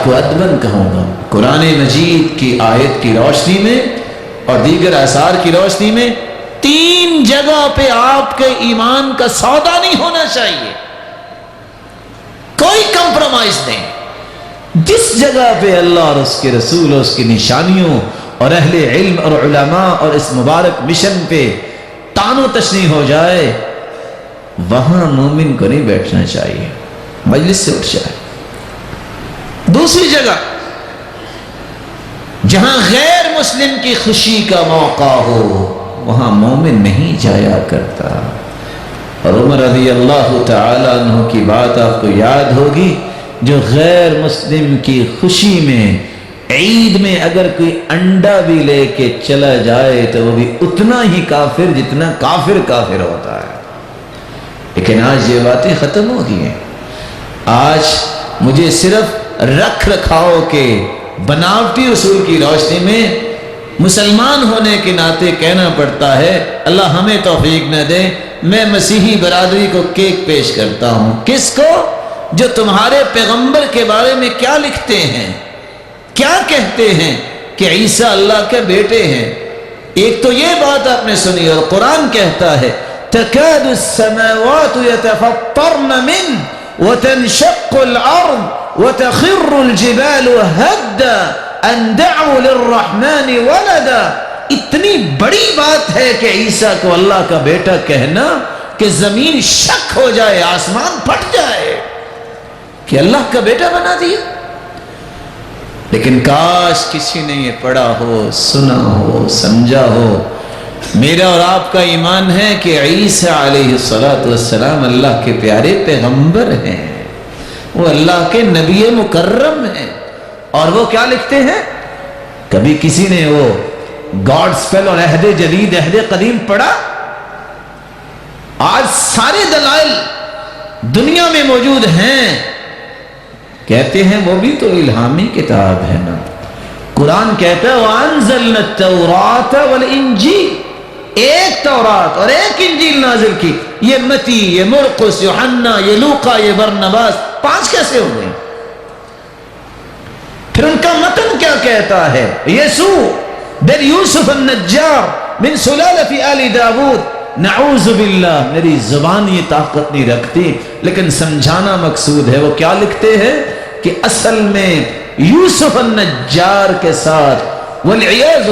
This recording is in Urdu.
آپ کو ادبن کہوں گا، قرآن مجید کی آیت کی روشنی میں اور دیگر آثار کی روشنی میں 3 جگہ پہ آپ کے ایمان کا سودا نہیں ہونا چاہیے، کوئی کمپرومائز نہیں۔ جس جگہ پہ اللہ اور اس کے رسول اور اس کی نشانیوں اور اہل علم اور علماء اور اس مبارک مشن پہ طعن و تشنیع ہو جائے، وہاں مومن کو نہیں بیٹھنا چاہیے، مجلس سے اٹھ جائے۔ دوسری جگہ جہاں غیر مسلم کی خوشی کا موقع ہو وہاں مومن نہیں جایا کرتا۔ اور عمر رضی اللہ تعالی عنہ کی بات آپ کو یاد ہوگی، جو غیر مسلم کی خوشی میں عید میں اگر کوئی انڈا بھی لے کے چلا جائے تو وہ بھی اتنا ہی کافر جتنا کافر ہوتا ہے۔ لیکن آج یہ باتیں ختم ہو گئی ہیں۔ آج مجھے صرف رکھ رکھاؤ کے بناوٹی اصول کی روشنی میں مسلمان ہونے کے ناطے کہنا پڑتا ہے، اللہ ہمیں توفیق نہ دے، میں مسیحی برادری کو کیک پیش کرتا ہوں۔ کس کو؟ جو تمہارے پیغمبر کے بارے میں کیا لکھتے ہیں، کیا کہتے ہیں کہ عیسیٰ اللہ کے بیٹے ہیں۔ ایک تو یہ بات آپ نے سنی، اور قرآن کہتا ہے تَكَادُ السَّمَاوَاتُ يَتَفَطَّرْنَ مِنْهُ وَتَنشَقُّ الْأَرْضُ وَتَخِرُّ الْجِبَالُ هَدًّا أَن دَعُوا لِلرَّحْمَنِ وَلَدًا۔ اتنی بڑی بات ہے کہ عیسیٰ کو اللہ کا بیٹا کہنا کہ زمین شک ہو جائے، آسمان پھٹ جائے کہ اللہ کا بیٹا بنا دیا۔ لیکن کاش کسی نے یہ پڑھا ہو، سنا ہو، سمجھا ہو۔ میرا اور آپ کا ایمان ہے کہ عیسیٰ علیہ السلام اللہ کے پیارے پیغمبر ہیں، وہ اللہ کے نبی مکرم ہیں۔ اور وہ کیا لکھتے ہیں؟ کبھی کسی نے وہ گاڈ سپیل اور عہد جدید عہد قدیم پڑھا؟ آج سارے دلائل دنیا میں موجود ہیں، کہتے ہیں وہ بھی تو الہامی کتاب ہے نا۔ قرآن کہتا ہے وَأَنزَلْنَا التَّوْرَاةَ وَالْإِنجِيلَ، ایک تورات اور ایک انجیل نازل کی۔ یہ متی، یہ مرقس، یوحنا، یہ لوقا، یہ برنباس، 5 کیسے ہو گئے؟ پھر ان کا متن کیا کہتا ہے؟ یسوع بن یوسف النجار من سلالۃ آل داود۔ نعوذ باللہ، میری زبان یہ طاقت نہیں رکھتی، لیکن سمجھانا مقصود ہے۔ وہ کیا لکھتے ہیں کہ اصل میں یوسف النجار کے ساتھ والعیاذ